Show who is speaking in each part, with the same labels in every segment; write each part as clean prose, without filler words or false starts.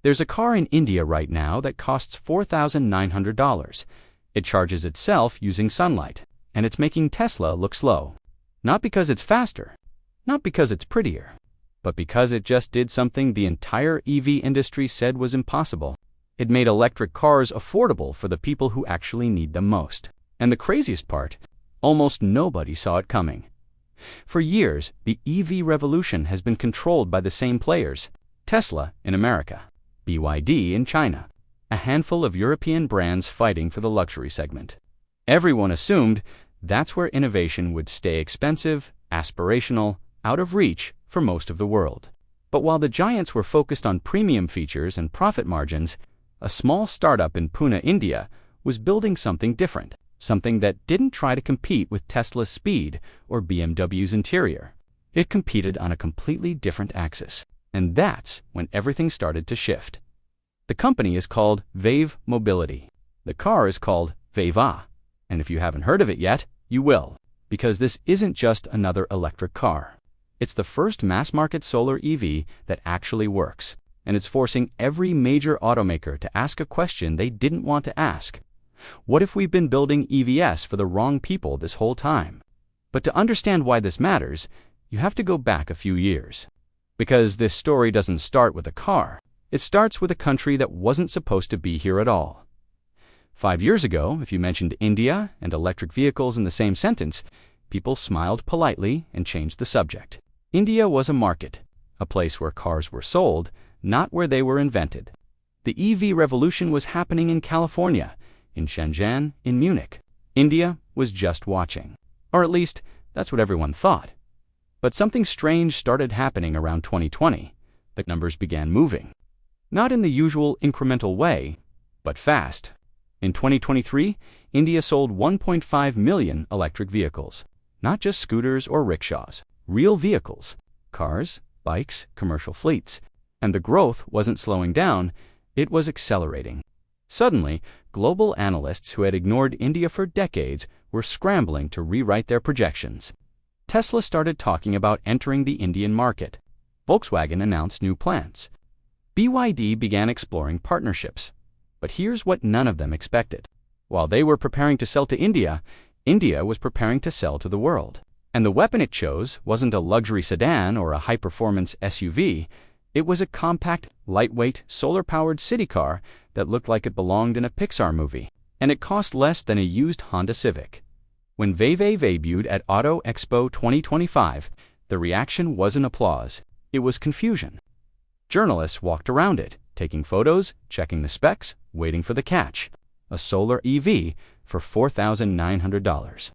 Speaker 1: There's a car in India right now that costs $4,900. It charges itself using sunlight, and it's making Tesla look slow. Not because it's faster, not because it's prettier, but because it just did something the entire EV industry said was impossible. It made electric cars affordable for the people who actually need them most. And the craziest part, almost nobody saw it coming. For years, the EV revolution has been controlled by the same players: Tesla in America, BYD in China, a handful of European brands fighting for the luxury segment. Everyone assumed that's where innovation would stay expensive, aspirational, out of reach for most of the world. But while the giants were focused on premium features and profit margins, a small startup in Pune, India, was building something different, something that didn't try to compete with Tesla's speed or BMW's interior. It competed on a completely different axis. And that's when everything started to shift. The company is called Wave Mobility. The car is called Wave. And if you haven't heard of it yet, you will, because this isn't just another electric car. It's the first mass-market solar EV that actually works, and it's forcing every major automaker to ask a question they didn't want to ask. What if we've been building EVs for the wrong people this whole time? But to understand why this matters, you have to go back a few years. Because this story doesn't start with a car. It starts with a country that wasn't supposed to be here at all. 5 years ago, if you mentioned India and electric vehicles in the same sentence, people smiled politely and changed the subject. India was a market, a place where cars were sold, not where they were invented. The EV revolution was happening in California, in Shenzhen, in Munich. India was just watching. Or at least, that's what everyone thought. But something strange started happening around 2020. The numbers began moving. Not in the usual incremental way, but fast. In 2023, India sold 1.5 million electric vehicles. Not just scooters or rickshaws. Real vehicles. Cars, bikes, commercial fleets. And the growth wasn't slowing down, it was accelerating. Suddenly, global analysts who had ignored India for decades were scrambling to rewrite their projections. Tesla started talking about entering the Indian market. Volkswagen announced new plans. BYD began exploring partnerships. But here's what none of them expected. While they were preparing to sell to India, India was preparing to sell to the world. And the weapon it chose wasn't a luxury sedan or a high-performance SUV. It was a compact, lightweight, solar-powered city car that looked like it belonged in a Pixar movie. And it cost less than a used Honda Civic. When Wave debuted at Auto Expo 2025, the reaction wasn't applause, it was confusion. Journalists walked around it, taking photos, checking the specs, waiting for the catch. A solar EV for $4,900.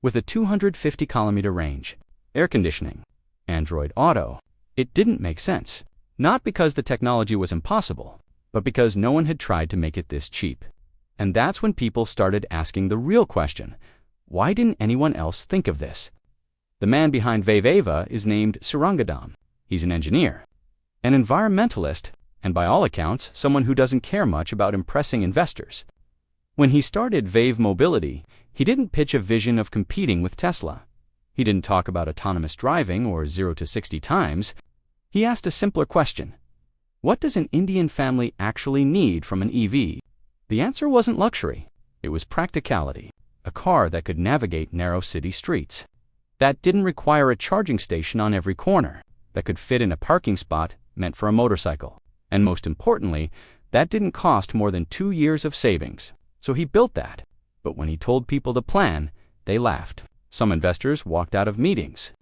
Speaker 1: With a 250-kilometer range, air conditioning, Android Auto. It didn't make sense. Not because the technology was impossible, but because no one had tried to make it this cheap. And that's when people started asking the real question: why didn't anyone else think of this? The man behind Wave is named Sarangadam. He's an engineer, an environmentalist, and by all accounts, someone who doesn't care much about impressing investors. When he started Wave Mobility, he didn't pitch a vision of competing with Tesla. He didn't talk about autonomous driving or 0 to 60 times. He asked a simpler question: what does an Indian family actually need from an EV? The answer wasn't luxury. It was practicality. A car that could navigate narrow city streets. That didn't require a charging station on every corner. That could fit in a parking spot meant for a motorcycle. And most importantly, that didn't cost more than 2 years of savings. So he built that. But when he told people the plan, they laughed. Some investors walked out of meetings.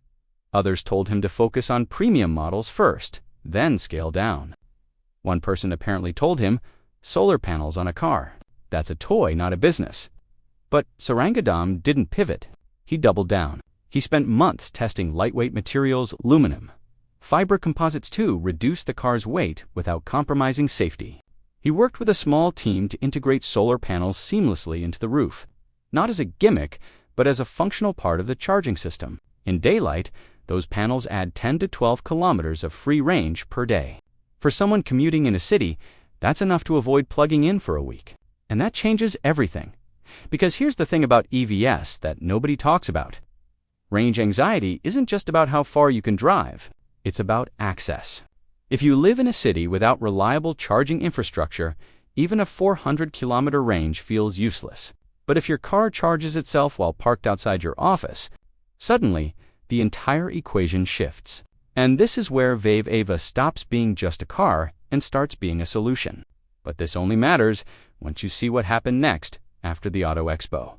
Speaker 1: Others told him to focus on premium models first, then scale down. One person apparently told him, solar panels on a car. That's a toy, not a business. But Sarangadam didn't pivot. He doubled down. He spent months testing lightweight materials, aluminum. Fiber composites too reduced the car's weight without compromising safety. He worked with a small team to integrate solar panels seamlessly into the roof, not as a gimmick, but as a functional part of the charging system. In daylight, those panels add 10 to 12 kilometers of free range per day. For someone commuting in a city, that's enough to avoid plugging in for a week. And that changes everything. Because here's the thing about EVs that nobody talks about. Range anxiety isn't just about how far you can drive. It's about access. If you live in a city without reliable charging infrastructure, even a 400-kilometer range feels useless. But if your car charges itself while parked outside your office, suddenly, the entire equation shifts. And this is where VAVE Ava stops being just a car and starts being a solution. But this only matters once you see what happened next after the Auto Expo.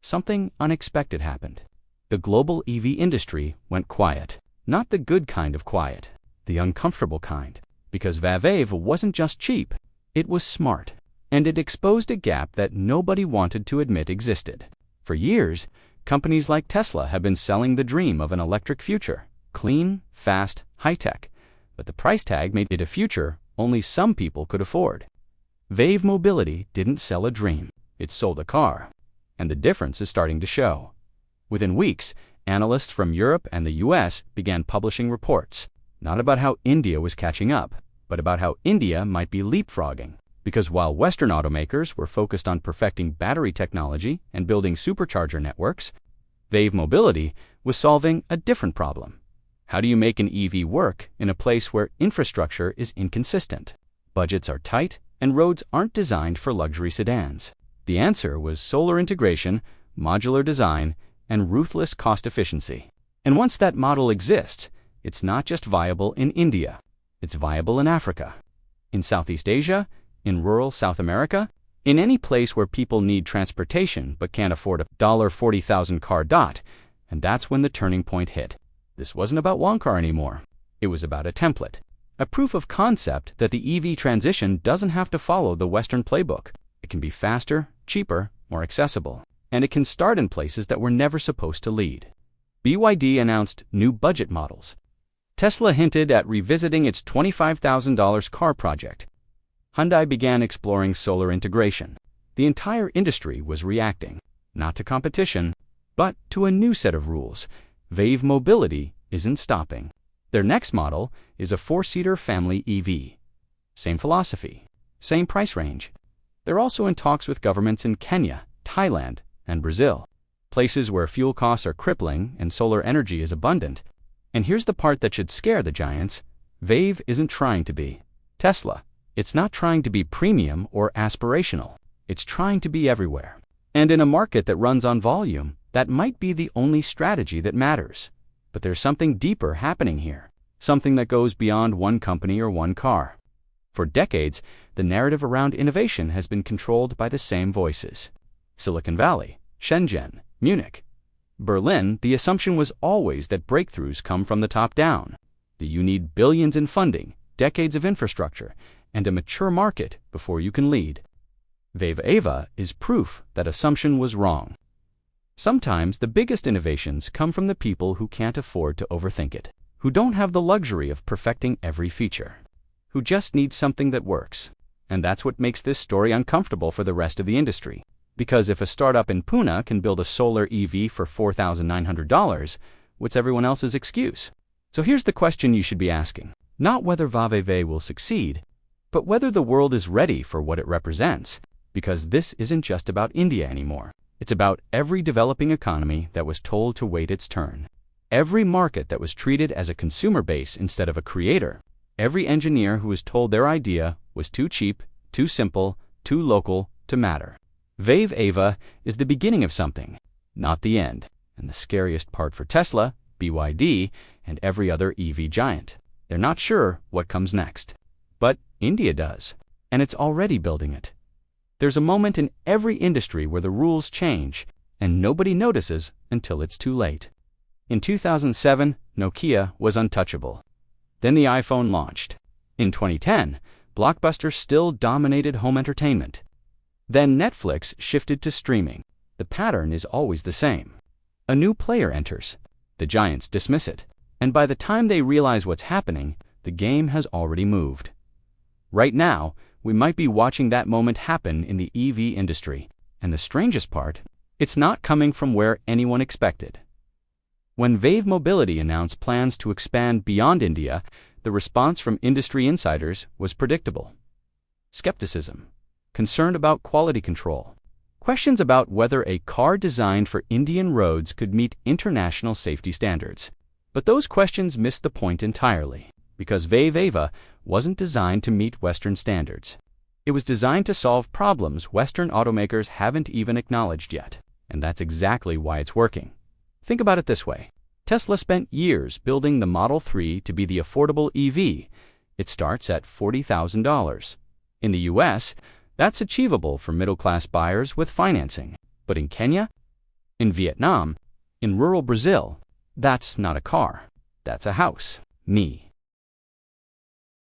Speaker 1: Something unexpected happened. The global EV industry went quiet. Not the good kind of quiet, the uncomfortable kind. Because VAVE Ava wasn't just cheap, it was smart. And it exposed a gap that nobody wanted to admit existed. For years, companies like Tesla have been selling the dream of an electric future. Clean, fast, high-tech. But the price tag made it a future only some people could afford. VAVE Mobility didn't sell a dream. It sold a car. And the difference is starting to show. Within weeks, analysts from Europe and the US began publishing reports, not about how India was catching up, but about how India might be leapfrogging. Because while Western automakers were focused on perfecting battery technology and building supercharger networks, VAVE Mobility was solving a different problem. How do you make an EV work in a place where infrastructure is inconsistent, budgets are tight, and roads aren't designed for luxury sedans? The answer was solar integration, modular design, and ruthless cost efficiency. And once that model exists, it's not just viable in India. It's viable in Africa, in Southeast Asia, in rural South America, in any place where people need transportation but can't afford a $40,000 car dot. And that's when the turning point hit. This wasn't about one car anymore. It was about a template, a proof of concept that the EV transition doesn't have to follow the Western playbook. It can be faster, cheaper, more accessible, and it can start in places that were never supposed to lead. BYD announced new budget models. Tesla hinted at revisiting its $25,000 car project. Hyundai began exploring solar integration. The entire industry was reacting, not to competition, but to a new set of rules. VAVE Mobility isn't stopping. Their next model is a 4-seater family EV. Same philosophy, same price range. They're also in talks with governments in Kenya, Thailand, and Brazil, places where fuel costs are crippling and solar energy is abundant. And here's the part that should scare the giants. VAVE isn't trying to be Tesla. It's not trying to be premium or aspirational. It's trying to be everywhere. And in a market that runs on volume, that might be the only strategy that matters. But there's something deeper happening here, something that goes beyond one company or one car. For decades, the narrative around innovation has been controlled by the same voices. Silicon Valley, Shenzhen, Munich, Berlin. The assumption was always that breakthroughs come from the top down, that you need billions in funding, decades of infrastructure, and a mature market before you can lead. VAVE Ava is proof that assumption was wrong. Sometimes the biggest innovations come from the people who can't afford to overthink it, who don't have the luxury of perfecting every feature, who just need something that works. And that's what makes this story uncomfortable for the rest of the industry. Because if a startup in Pune can build a solar EV for $4,900, what's everyone else's excuse? So here's the question you should be asking. Not whether VAVE will succeed, but whether the world is ready for what it represents. Because this isn't just about India anymore. It's about every developing economy that was told to wait its turn. Every market that was treated as a consumer base instead of a creator. Every engineer who was told their idea was too cheap, too simple, too local to matter. VAVE Ava is the beginning of something, not the end. And the scariest part for Tesla, BYD, and every other EV giant. They're not sure what comes next. But India does, and it's already building it. There's a moment in every industry where the rules change, and nobody notices until it's too late. In 2007, Nokia was untouchable. Then the iPhone launched. In 2010, Blockbuster still dominated home entertainment. Then Netflix shifted to streaming. The pattern is always the same. A new player enters. The giants dismiss it. And by the time they realize what's happening, the game has already moved. Right now, we might be watching that moment happen in the EV industry. And the strangest part, it's not coming from where anyone expected. When VAVE Mobility announced plans to expand beyond India, the response from industry insiders was predictable. Skepticism, concern about quality control, questions about whether a car designed for Indian roads could meet international safety standards. But those questions missed the point entirely. Because VEVA wasn't designed to meet Western standards. It was designed to solve problems Western automakers haven't even acknowledged yet. And that's exactly why it's working. Think about it this way. Tesla spent years building the Model 3 to be the affordable EV. It starts at $40,000. In the US, that's achievable for middle-class buyers with financing. But in Kenya, in Vietnam, in rural Brazil, that's not a car. That's a house. Me.